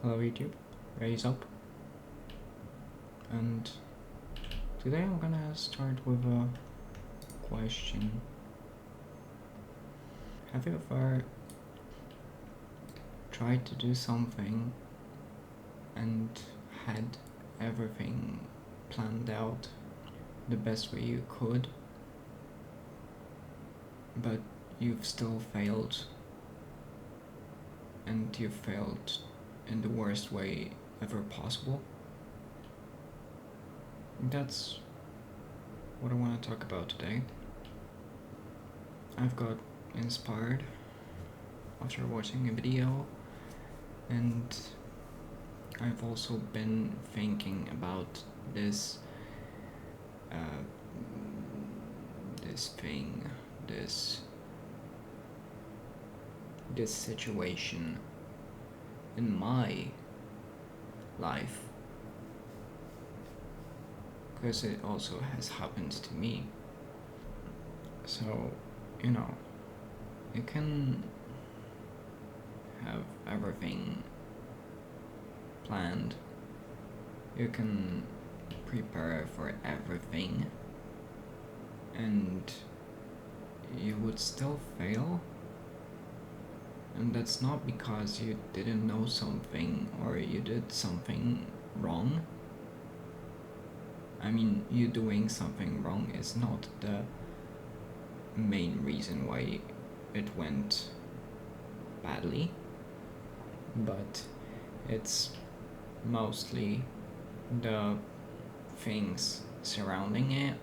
Hello YouTube, raise up. And today I'm gonna start with a question. Have you ever tried to do something and had everything planned out the best way you could, but you've still failed, and you failed in the worst way ever possible? That's what I want to talk about today. I've got inspired after watching a video, and I've also been thinking about this thing, this situation in my life, because it also has happened to me. So, you can have everything planned, you can prepare for everything, and you would still fail. And that's not because you didn't know something or you did something wrong. I mean, you doing something wrong is not the main reason why it went badly, but it's mostly the things surrounding it,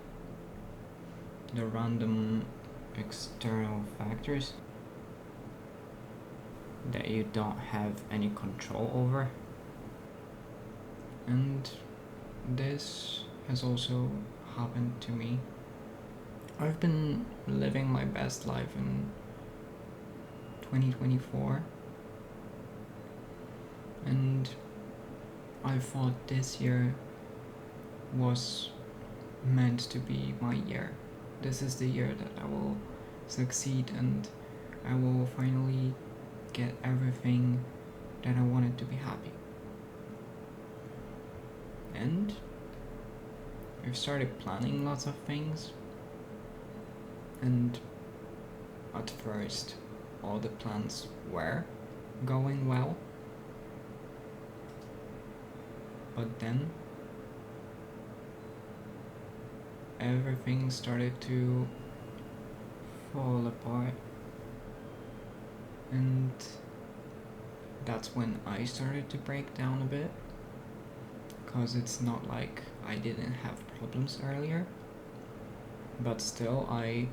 the random external factors that you don't have any control over. And this has also happened to me. I've been living my best life in 2024, and I thought this year was meant to be my year. This is the year that I will succeed and I will finally get everything that I wanted to be happy. And I've started planning lots of things, and at first all the plans were going well, but then everything started to fall apart, and that's when I started to break down a bit, because it's not like I didn't have problems earlier, but still I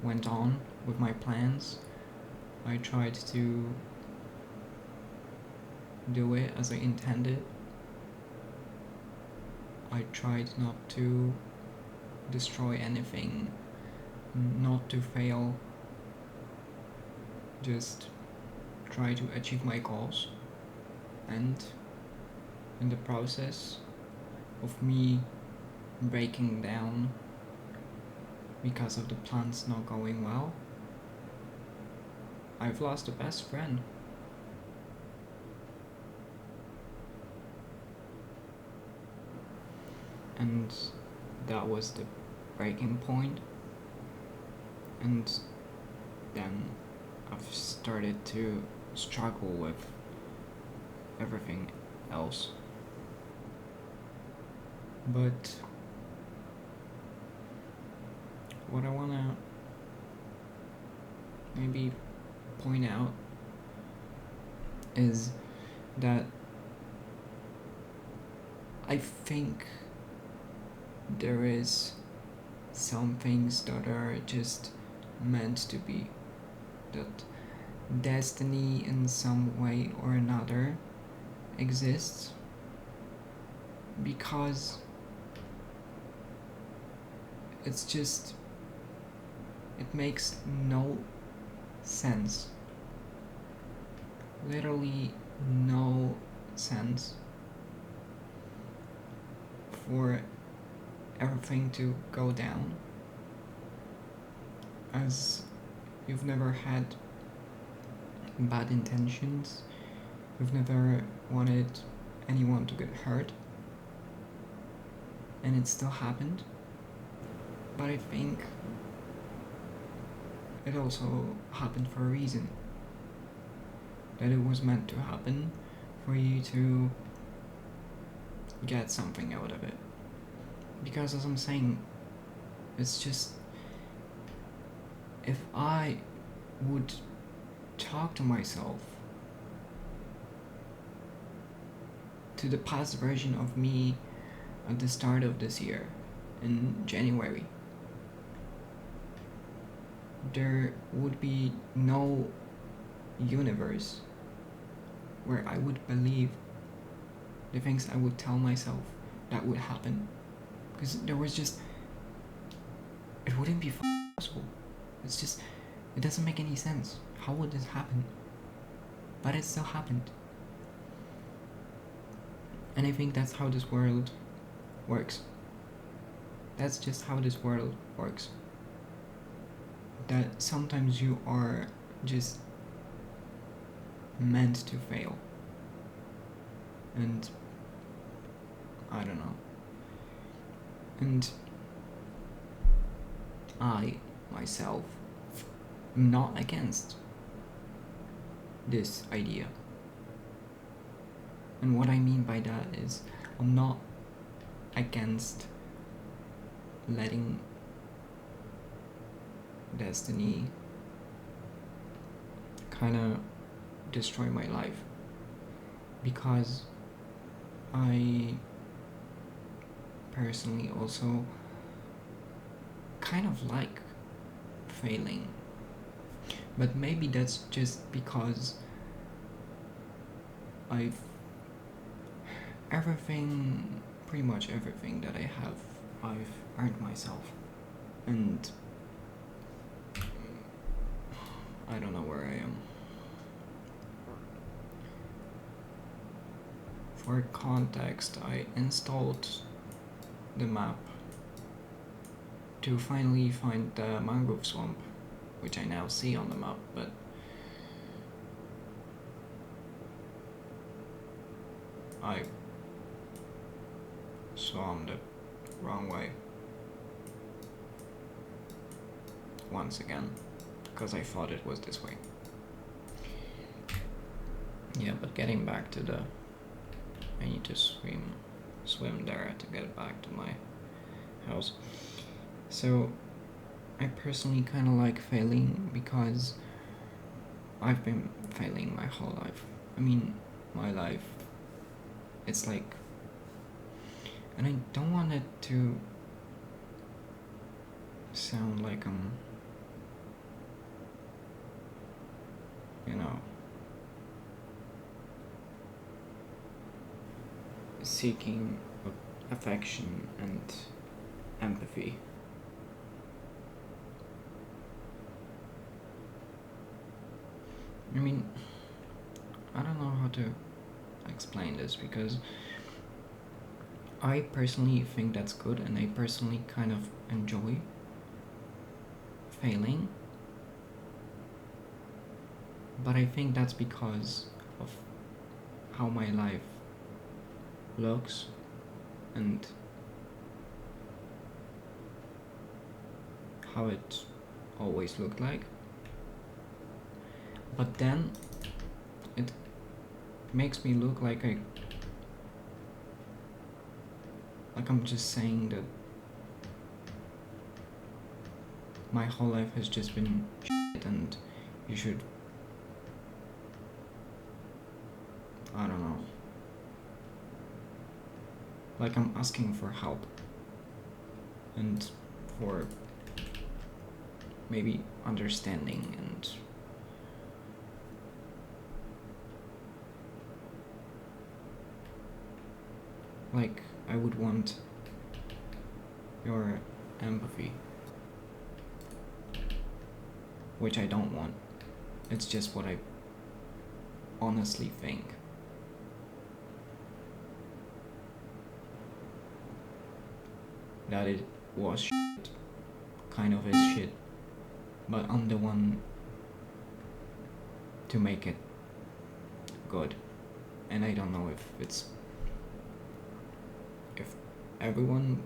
went on with my plans. I tried to do it as I intended. I tried not to destroy anything, not to fail, just try to achieve my goals. And in the process of me breaking down because of the plans not going well, I've lost a best friend. And that was the breaking point. And then I've started to struggle with everything else. But what I wanna maybe point out is that I think there is some things that are just meant to be, that destiny in some way or another exists, because it's just, it makes no sense, literally no sense, for everything to go down, as you've never had bad intentions. We've never wanted anyone to get hurt, and it still happened. But I think it also happened for a reason. That it was meant to happen for you to get something out of it. Because as I'm saying, it's just, if I would talk to myself, to the past version of me at the start of this year, in January, there would be no universe where I would believe the things I would tell myself that would happen. Because there was just, it wouldn't be possible. It's just, it doesn't make any sense. How would this happen? But it still happened. And I think that's how this world works. That's just how this world works. That sometimes you are just meant to fail. And I don't know. And I, myself, am not against this idea. And what I mean by that is, I'm not against letting destiny kind of destroy my life, because I personally also kind of like failing. But maybe that's just because pretty much everything that I have, I've earned myself. And I don't know where I am. For context, I installed the map to finally find the mangrove swamp, which I now see on the map, but I swam the wrong way once again, because I thought it was this way. Yeah, but getting back to the, I need to swim there to get back to my house. So I personally kind of like failing, because I've been failing my whole life. I mean, my life, it's like, and I don't want it to sound like I'm, seeking affection and empathy. I mean, I don't know how to explain this, because I personally think that's good, and I personally kind of enjoy failing. But I think that's because of how my life looks and how it always looked like. But then it makes me look like I'm just saying that my whole life has just been shit, and you should, I don't know, like I'm asking for help and for maybe understanding, and like I would want your empathy, which I don't want. It's just what I honestly think. That it was shit, kind of is shit, but I'm the one to make it good. And I don't know if everyone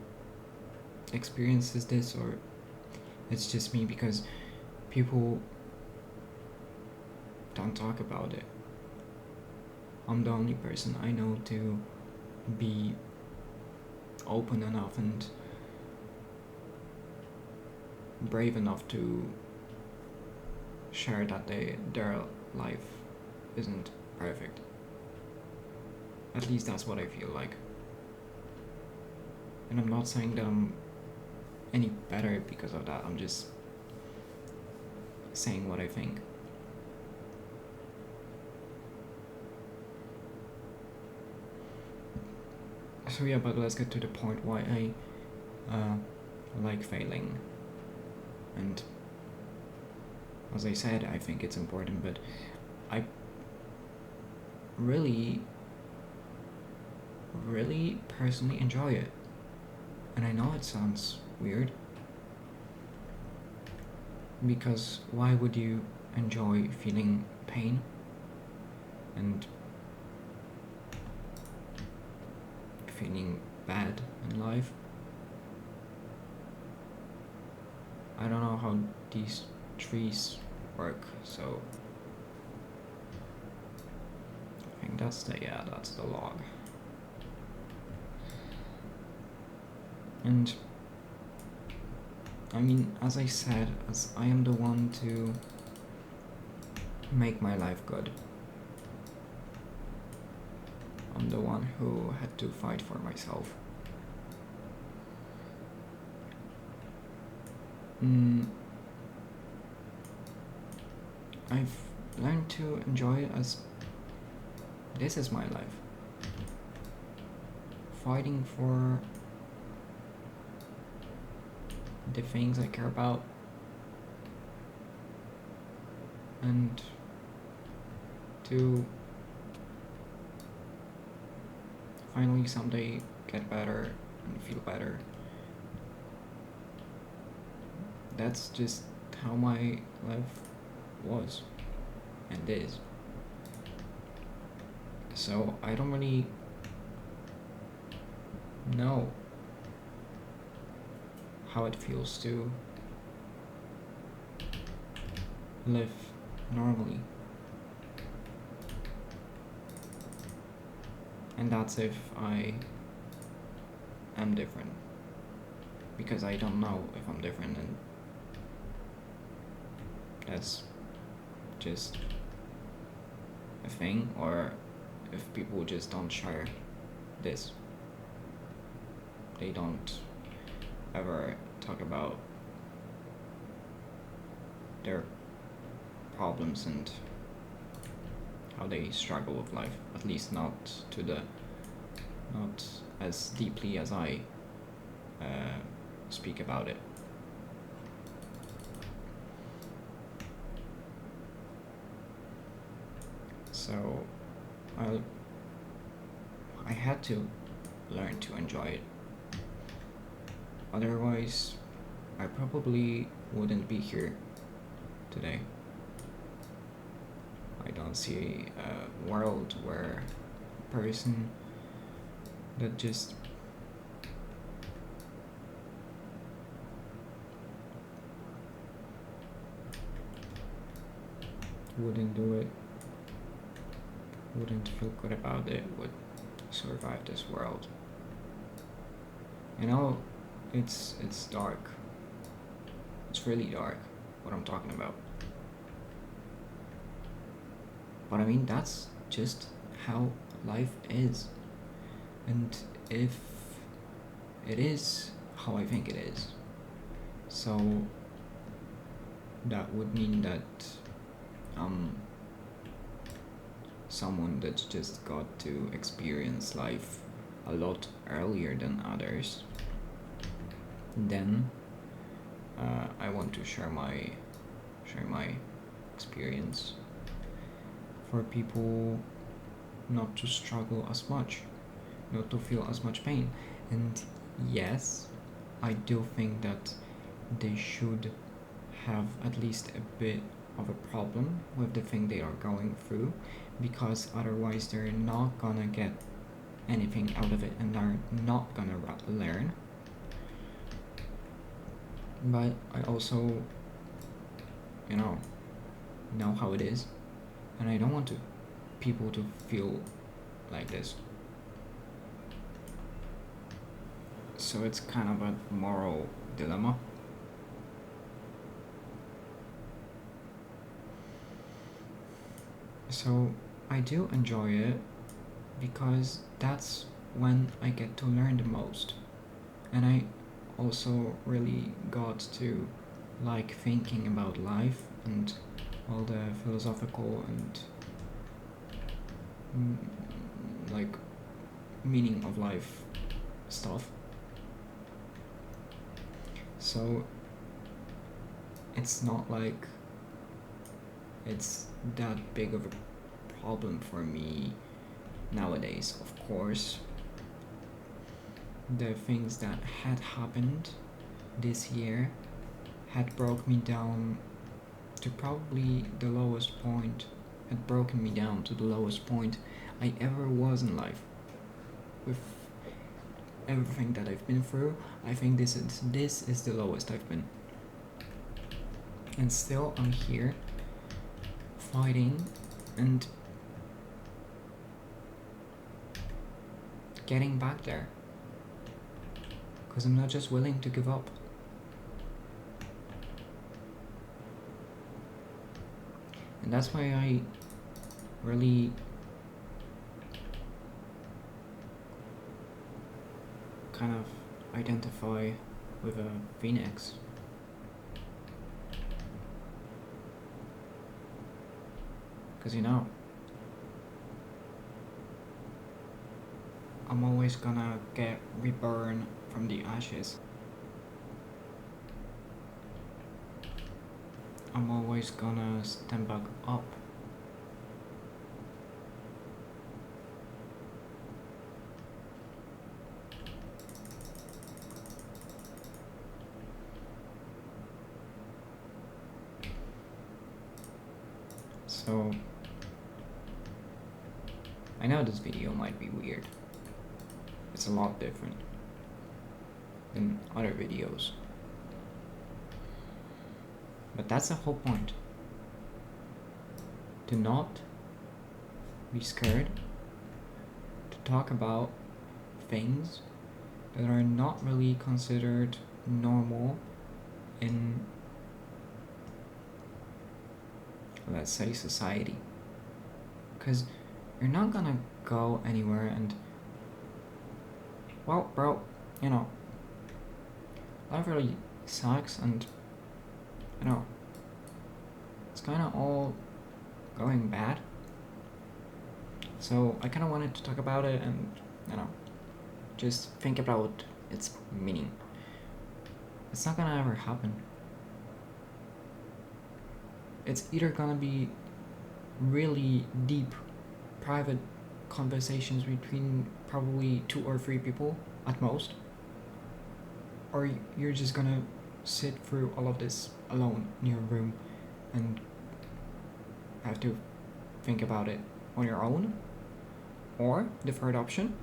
experiences this or it's just me, because people don't talk about it. I'm the only person I know to be open enough and brave enough to share that their life isn't perfect. At least that's what I feel like. And I'm not saying that I'm any better because of that, I'm just saying what I think. So yeah, but let's get to the point why I like failing. And as I said, I think it's important, but I really personally enjoy it. And I know it sounds weird, because why would you enjoy feeling pain and feeling bad in life? I don't know how these trees work, so I think that's the log. And I mean, as I said, as I am the one to make my life good, I'm the one who had to fight for myself. I've learned to enjoy it as this is my life. Fighting for the things I care about and to finally someday get better and feel better. That's just how my life was and is. So I don't really know how it feels to live normally. And that's if I am different. Because I don't know if I'm different, and that's just a thing, or if people just don't share this. They don't ever talk about their problems and how they struggle with life. At least not as deeply as I speak about it. So I had to learn to enjoy it. Otherwise, I probably wouldn't be here today. I don't see a world where a person that just wouldn't do it, wouldn't feel good about it, would survive this world. You know, it's dark. It's really dark, what I'm talking about. But I mean, that's just how life is. And if it is how I think it is, so that would mean that someone that just got to experience life a lot earlier than others, then I want to share my experience for people not to struggle as much, not to feel as much pain. And yes, I do think that they should have at least a bit of a problem with the thing they are going through, because otherwise they're not gonna get anything out of it and they're not gonna learn. But I also, know how it is, and I don't want people to feel like this. So it's kind of a moral dilemma. So I do enjoy it because that's when I get to learn the most. And I also really got to like thinking about life and all the philosophical and like meaning of life stuff. So it's not like it's that big of a problem for me nowadays. Of course, the things that had happened this year had broke me down to probably the lowest point, had broken me down to the lowest point I ever was in life. With everything that I've been through, I think this is the lowest I've been. And still I'm here fighting and getting back there. Because I'm not just willing to give up. And that's why I really kind of identify with a phoenix. Because I'm always gonna get reborn from the ashes. I'm always gonna stand back up. So I know this video might be weird. It's a lot different than other videos. But that's the whole point. To not be scared to talk about things that are not really considered normal in, let's say, society. Because you're not gonna go anywhere and, well, bro, life really sucks and, it's kind of all going bad. So I kind of wanted to talk about it and, just think about its meaning. It's not gonna ever happen. It's either gonna be really deep, private conversations between probably 2 or 3 people at most, or you're just gonna sit through all of this alone in your room and have to think about it on your own. Or the third option,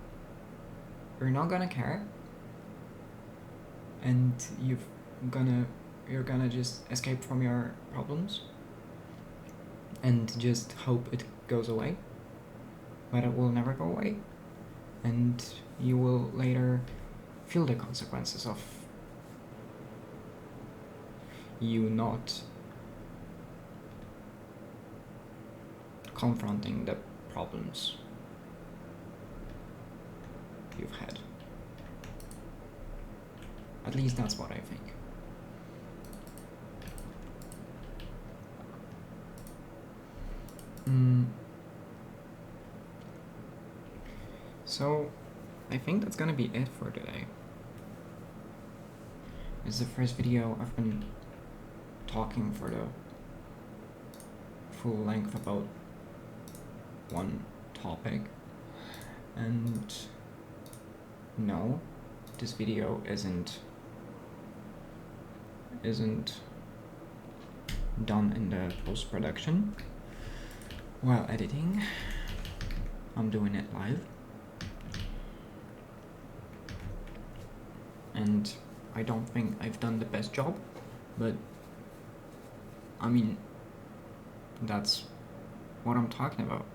you're not gonna care and you're gonna just escape from your problems and just hope it goes away, but it will never go away, and you will later feel the consequences of you not confronting the problems you've had. At least that's what I think. So I think that's gonna be it for today. It's the first video I've been talking for the full length about one topic, and no, this video isn't done in the post-production while editing. I'm doing it live, and I don't think I've done the best job, but I mean, that's what I'm talking about.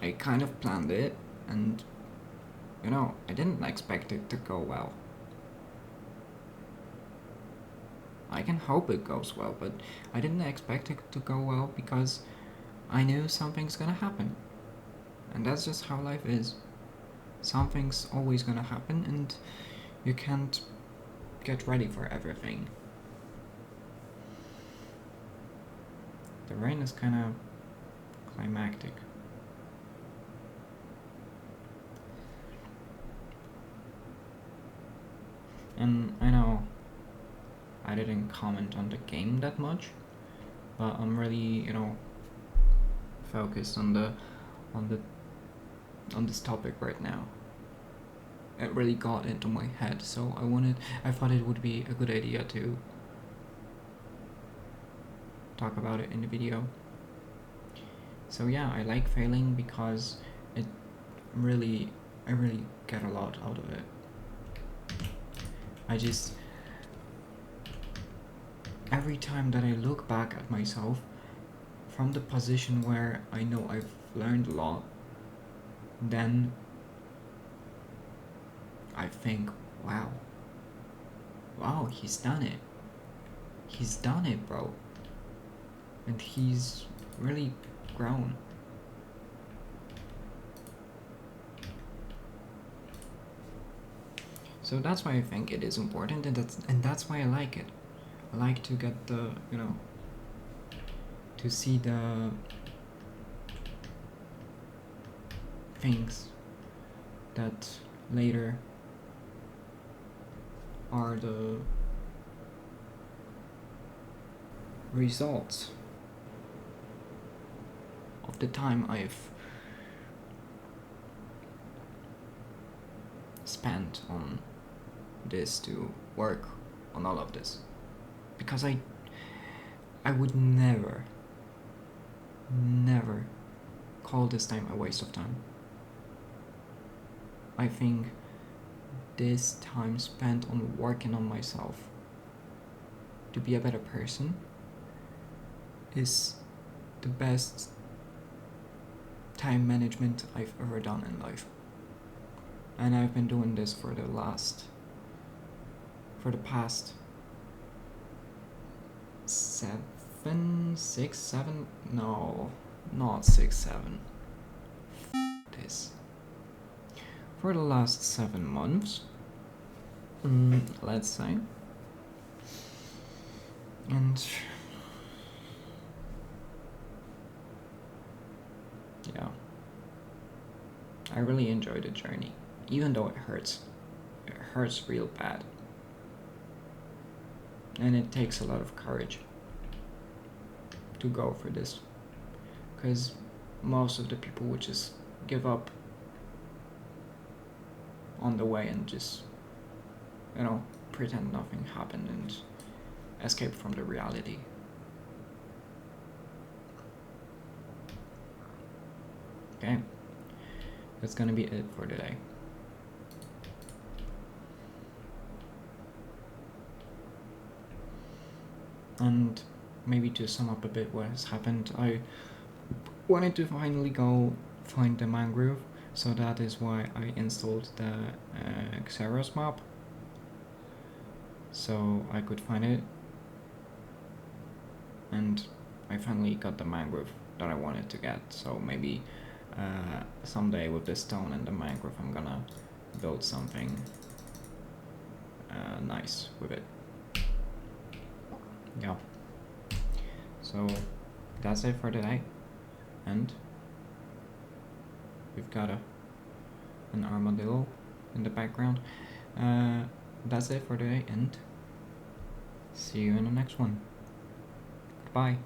I kind of planned it, and you know, I didn't expect it to go well. I can hope it goes well, but I didn't expect it to go well because I knew something's gonna happen. And that's just how life is. Something's always gonna happen, and you can't get ready for everything. The rain is kind of climactic. And I know I didn't comment on the game that much, but I'm really, focused on this topic right now. It really got into my head, so I thought it would be a good idea to talk about it in the video. So yeah, I like failing because I really get a lot out of it. Every time that I look back at myself from the position where I know I've learned a lot, then I think, wow, he's done it. He's done it, bro. And he's really grown. So that's why I think it is important, and that's why I like it. I like to get the, to see the things that later are the results of the time I've spent on this to work on all of this, because I would never call this time a waste of time. I think this time spent on working on myself to be a better person is the best time management I've ever done in life. And I've been doing this for the past 7, 6, 7, no, not 6, 7. This. For the last 7 months, let's say. And yeah, I really enjoy the journey, even though it hurts. It hurts real bad. And it takes a lot of courage to go for this, because most of the people would just give up on the way and just, pretend nothing happened and escape from the reality. Okay, that's gonna be it for today. And maybe to sum up a bit what has happened, I wanted to finally go find the mangrove, so that is why I installed the Xeros map, so I could find it, and I finally got the mangrove that I wanted to get. So maybe someday with the stone and the mangrove I'm gonna build something nice with it. Yeah, so that's it for today, and we've got an armadillo in the background. That's it for today, and see you in the next one. Goodbye.